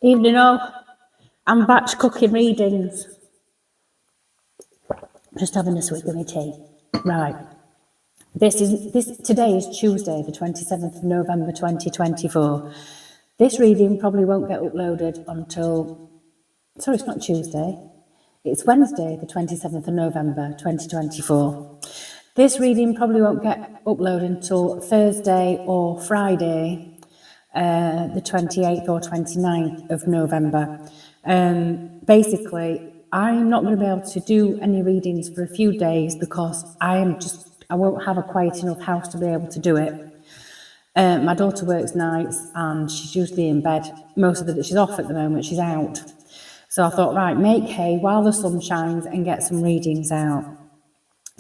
Evening all. I'm batch cooking readings. Just having a swig of my tea. Right. Today is Tuesday, the 27th of November 2024. This reading probably won't get uploaded until, sorry, it's not Tuesday. It's Wednesday, the 27th of November 2024. This reading probably won't get uploaded until Thursday or Friday, the 28th or 29th of November. Basically, I'm not going to be able to do any readings for a few days because I won't have a quiet enough house to be able to do it. My daughter works nights and she's usually in bed. She's off at the moment, she's out. So I thought, right, make hay while the sun shines and get some readings out.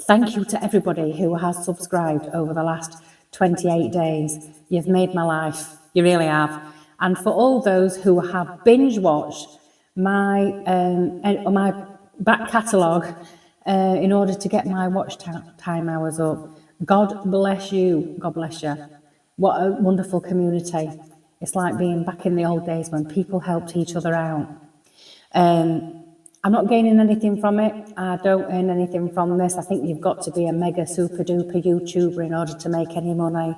Thank you to everybody who has subscribed over the last 28 days. You've made my life. You really have. And for all those who have binge watched my back catalogue in order to get my watch time hours up, God bless you. God bless you. What a wonderful community. It's like being back in the old days when people helped each other out. I'm not gaining anything from it. I don't earn anything from this. I think you've got to be a mega super duper YouTuber in order to make any money.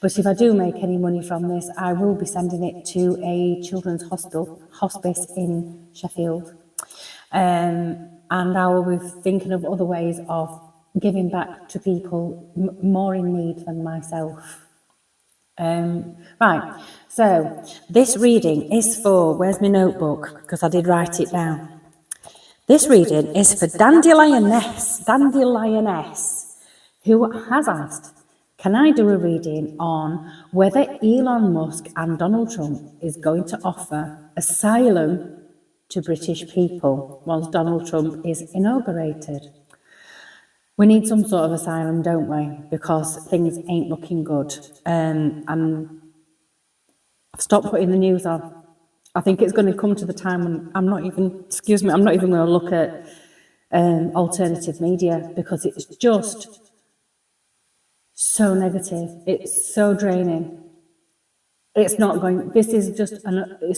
But if I do make any money from this, I will be sending it to a children's hospice in Sheffield. And I will be thinking of other ways of giving back to people more in need than myself. Right, so this reading is for, where's my notebook? Because I did write it down. This reading is for Dandelion-S, who has asked, can I do a reading on whether Elon Musk and Donald Trump is going to offer asylum to British people once Donald Trump is inaugurated? We need some sort of asylum, don't we? Because things ain't looking good. And I've stopped putting the news on. I think it's going to come to the time when I'm not even going to look at alternative media because it's just so negative. It's so draining. It's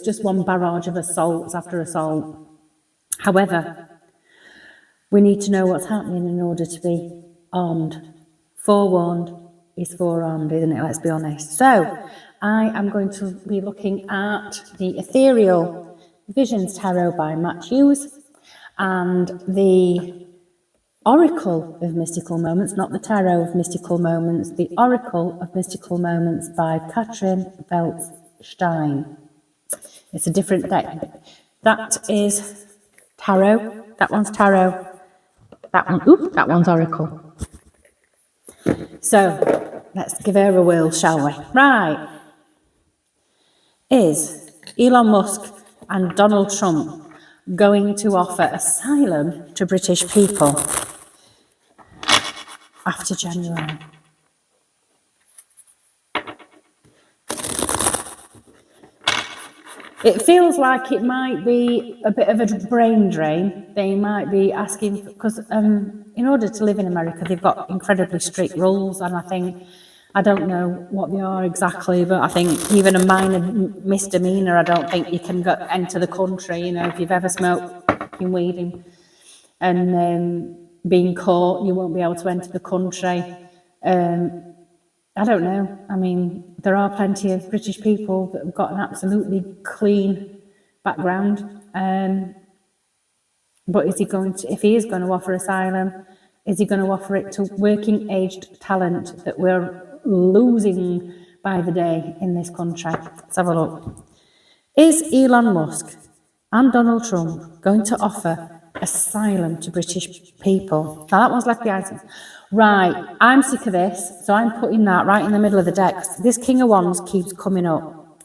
just one barrage of assaults after assault. However, we need to know what's happening in order to be armed. Forewarned is forearmed, isn't it? Let's be honest. So I am going to be looking at the Ethereal Visions Tarot by Matt Hughes and the Oracle of Mystical Moments, not the Tarot of Mystical Moments, the Oracle of Mystical Moments by Katrin Feldstein. It's a different deck. That is Tarot. That one's Tarot. That one's Oracle. So let's give her a whirl, shall we? Right. Is Elon Musk and Donald Trump going to offer asylum to British people after January? It feels like it might be a bit of a brain drain. They might be asking, because in order to live in America, they've got incredibly strict rules, and I don't know what they are exactly, but I think even a minor misdemeanor, I don't think you can enter the country. You know, if you've ever smoked fucking weed and being caught, you won't be able to enter the country. I don't know. I mean, there are plenty of British people that have got an absolutely clean background. But if he is going to offer asylum, is he going to offer it to working aged talent that we're losing by the day in this country? Let's have a look. Is Elon Musk and Donald Trump going to offer asylum to British people? Now that one's left behind. Right, I'm sick of this, so I'm putting that right in the middle of the deck. This King of Wands keeps coming up.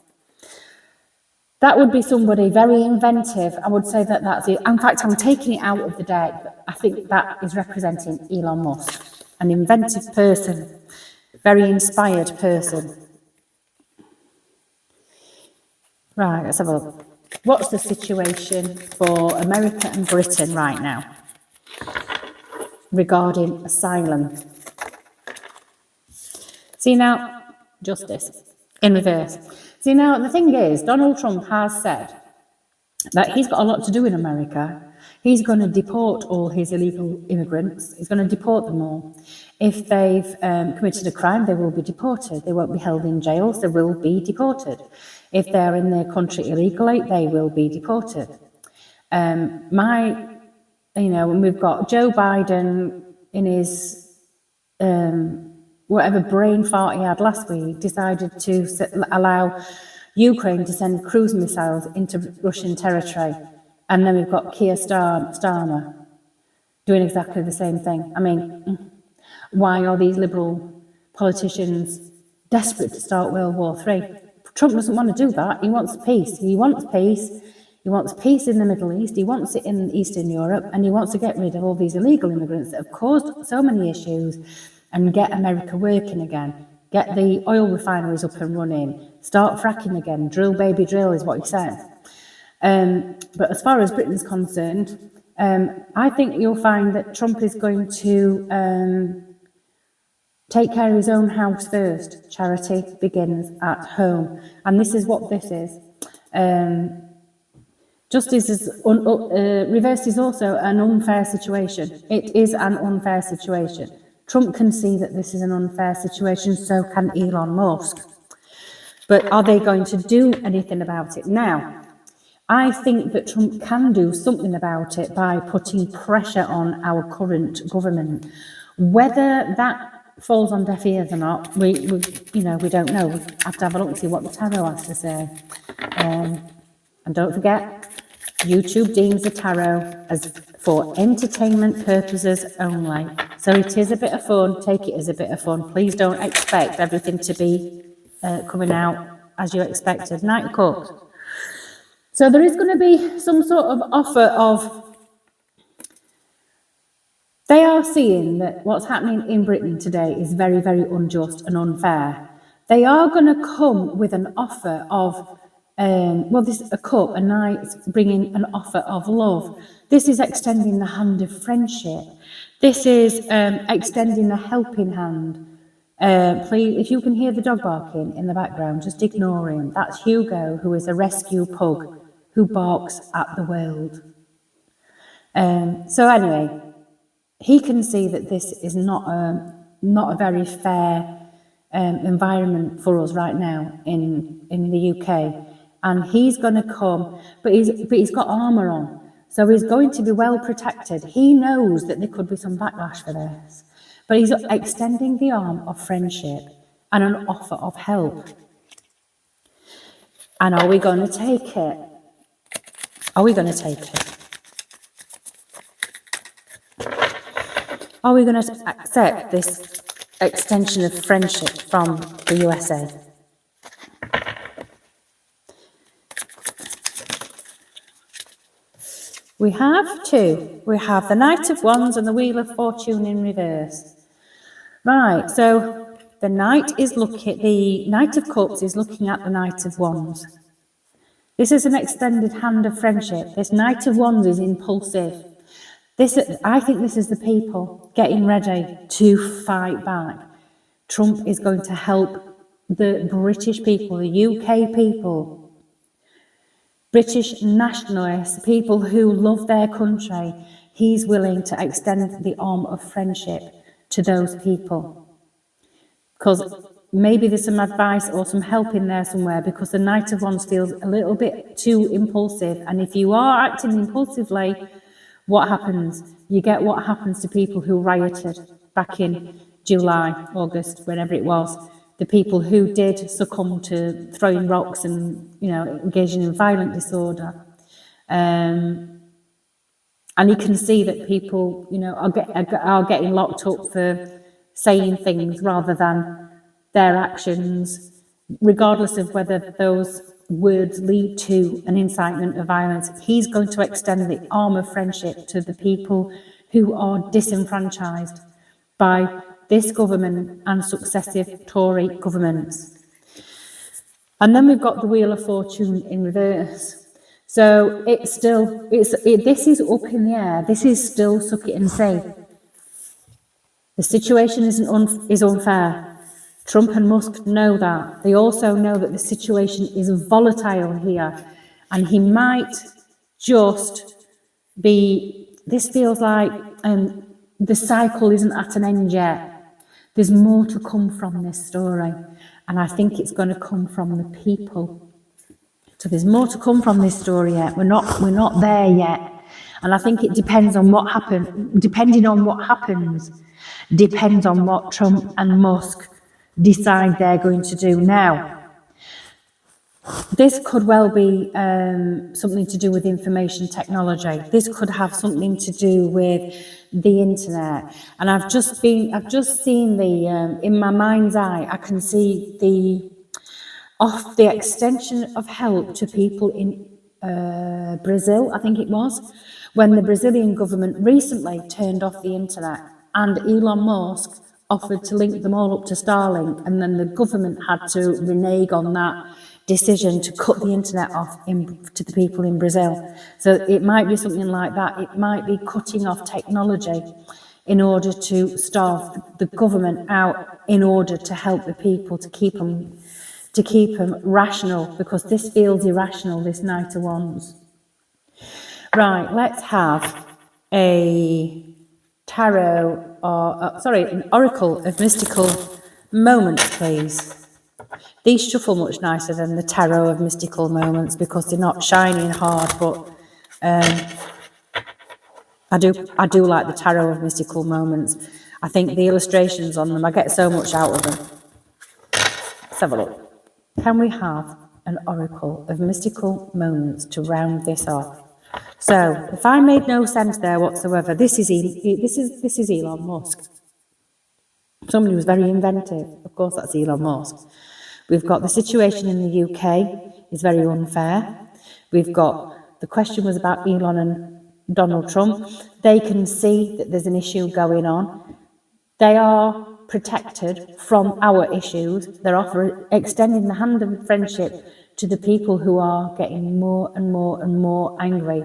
That would be somebody very inventive. I would say that's it. In fact, I'm taking it out of the deck. I think that is representing Elon Musk, an inventive person, very inspired person. Right, let's have a look. What's the situation for America and Britain right now regarding asylum? See now, justice in reverse. See now, the thing is, Donald Trump has said that he's got a lot to do in America. He's going to deport all his illegal immigrants. He's going to deport them all. If they've committed a crime, they will be deported. They won't be held in jails. They will be deported. If they're in their country illegally, they will be deported. And we've got Joe Biden in his whatever brain fart he had last week, decided to allow Ukraine to send cruise missiles into Russian territory. And then we've got Keir Starmer doing exactly the same thing. I mean, why are these liberal politicians desperate to start World War III? Trump doesn't want to do that. He wants peace. He wants peace. He wants peace in the Middle East. He wants it in Eastern Europe. And he wants to get rid of all these illegal immigrants that have caused so many issues and get America working again. Get the oil refineries up and running. Start fracking again. Drill, baby, drill is what he said. But as far as Britain's concerned, I think you'll find that Trump is going to take care of his own house first. Charity begins at home. And this is what this is. Justice is reversed is also an unfair situation. It is an unfair situation. Trump can see that this is an unfair situation, so can Elon Musk. But are they going to do anything about it? Now, I think that Trump can do something about it by putting pressure on our current government. Whether that falls on deaf ears or not, we don't know. We have to have a look and see what the tarot has to say. And don't forget, YouTube deems the tarot as for entertainment purposes only. So it is a bit of fun. Take it as a bit of fun. Please don't expect everything to be coming out as you expected. Knight of Cups. So there is going to be some sort of offer of... They are seeing that what's happening in Britain today is very, very unjust and unfair. They are going to come with an offer of... this is a cup, a knight bringing an offer of love. This is extending the hand of friendship. This is extending a helping hand. Please, if you can hear the dog barking in the background, just ignore him. That's Hugo, who is a rescue pug who barks at the world. So anyway, he can see that this is not a very fair environment for us right now in the UK. And he's going to come, but he's got armour on, so he's going to be well protected. He knows that there could be some backlash for this, but he's extending the arm of friendship and an offer of help. And are we going to take it? Are we going to take it? Are we going to accept this extension of friendship from the USA? We have two. We have the Knight of Wands and the Wheel of Fortune in reverse. Right, so the Knight of Cups is looking at the Knight of Wands. This is an extended hand of friendship. This Knight of Wands is impulsive. I think this is the people getting ready to fight back. Trump is going to help the British people, the UK people, British nationalists, people who love their country. He's willing to extend the arm of friendship to those people. Because maybe there's some advice or some help in there somewhere, because the Knight of Wands feels a little bit too impulsive. And if you are acting impulsively, what happens? You get what happens to people who rioted back in July, August, whenever it was. The people who did succumb to throwing rocks and, engaging in violent disorder. And you can see that people, are getting locked up for saying things rather than their actions, regardless of whether those words lead to an incitement of violence. He's going to extend the arm of friendship to the people who are disenfranchised by this government and successive Tory governments. And then we've got the Wheel of Fortune in reverse. So this is up in the air. This is still suck it and see. The situation is unfair. Trump and Musk know that. They also know that the situation is volatile here, and he might just be, this feels like the cycle isn't at an end yet. There's more to come from this story, and I think it's going to come from the people. So there's more to come from this story yet. We're not there yet. And I think it depends on what happens, depending on what happens, depends on what Trump and Musk decide they're going to do now. This could well be something to do with information technology. This could have something to do with the internet. And I've just seen the, in my mind's eye, I can see the extension of help to people in Brazil, I think it was, when the Brazilian government recently turned off the internet and Elon Musk offered to link them all up to Starlink, and then the government had to renege on that decision to cut the internet off to the people in Brazil. So it might be something like that. It might be cutting off technology in order to starve the government out, in order to help the people, to keep them rational, because this feels irrational, this Knight of Wands. Right, let's have a tarot, an oracle of mystical moments, please. These shuffle much nicer than the tarot of mystical moments because they're not shiny and hard, but I do like the tarot of mystical moments. I think the illustrations on them, I get so much out of them. Let's have a look. Can we have an oracle of mystical moments to round this off? So, if I made no sense there whatsoever, this is Elon Musk. Somebody who's very inventive. Of course, that's Elon Musk. We've got the situation in the UK is very unfair. We've got the question was about Elon and Donald Trump. They can see that there's an issue going on. They are protected from our issues. They're extending the hand of friendship to the people who are getting more and more and more angry.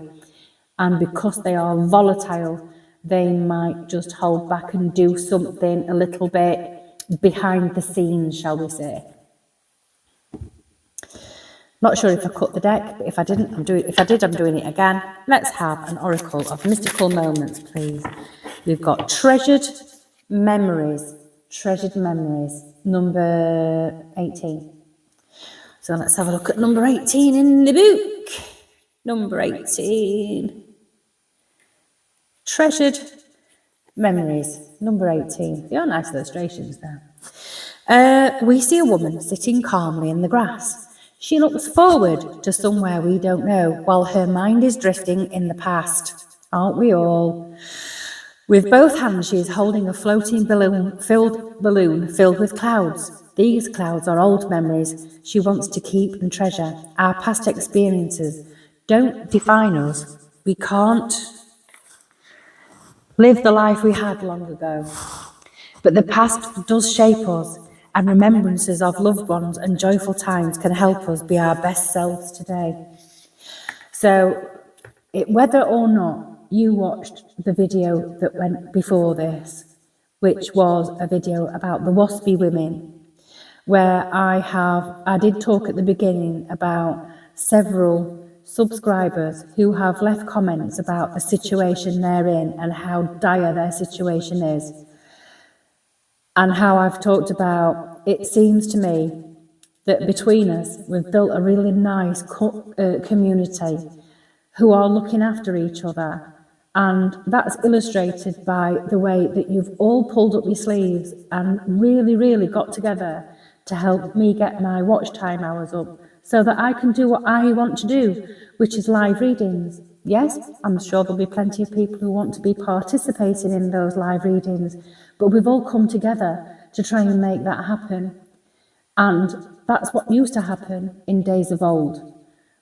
And because they are volatile, they might just hold back and do something a little bit behind the scenes, shall we say. Not sure if I cut the deck, but if I did, I'm doing it again. Let's have an oracle of mystical moments, please. We've got treasured memories, number 18. So let's have a look at number 18 in the book. Number 18. Treasured memories, number 18. They are nice illustrations there. We see a woman sitting calmly in the grass. She looks forward to somewhere we don't know, while her mind is drifting in the past. Aren't we all? With both hands, she is holding a floating balloon filled with clouds. These clouds are old memories she wants to keep and treasure. Our past experiences don't define us. We can't live the life we had long ago. But the past does shape us, and remembrances of loved ones and joyful times can help us be our best selves today. So, whether or not you watched the video that went before this, which was a video about the waspy women, where I did talk at the beginning about several subscribers who have left comments about the situation they're in and how dire their situation is. And how I've talked about, it seems to me that between us, we've built a really nice community who are looking after each other. And that's illustrated by the way that you've all pulled up your sleeves and really, really got together to help me get my watch time hours up so that I can do what I want to do, which is live readings. Yes, I'm sure there'll be plenty of people who want to be participating in those live readings, but we've all come together to try and make that happen. And that's what used to happen in days of old.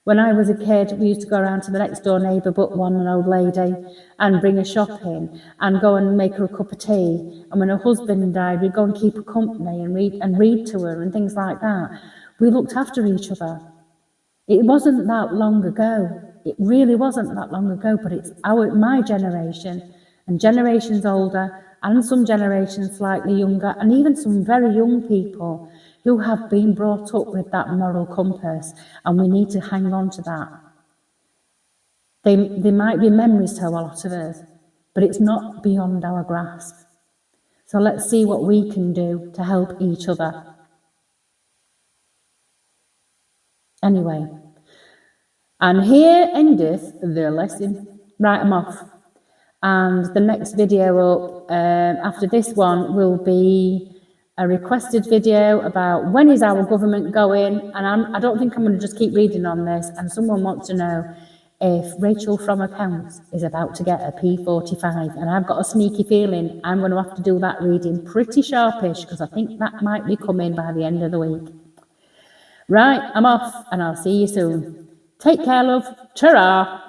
When I was a kid, we used to go around to the next door neighbour, but one, an old lady, and bring her shopping and go and make her a cup of tea. And when her husband died, we'd go and keep her company and read to her and things like that. We looked after each other. It wasn't that long ago. It really wasn't that long ago, but it's my generation and generations older and some generations slightly younger and even some very young people who have been brought up with that moral compass, and we need to hang on to that. They might be memories to a lot of us, but it's not beyond our grasp. So let's see what we can do to help each other. Anyway, and here endeth the lesson. Right, I'm off. And the next video up after this one will be a requested video about when is our government going, and I don't think I'm going to just keep reading on this, and someone wants to know if Rachel from Accounts is about to get a P45, and I've got a sneaky feeling I'm going to have to do that reading pretty sharpish, because I think that might be coming by the end of the week. Right, I'm off, and I'll see you soon. Take care, love. Ta-ra!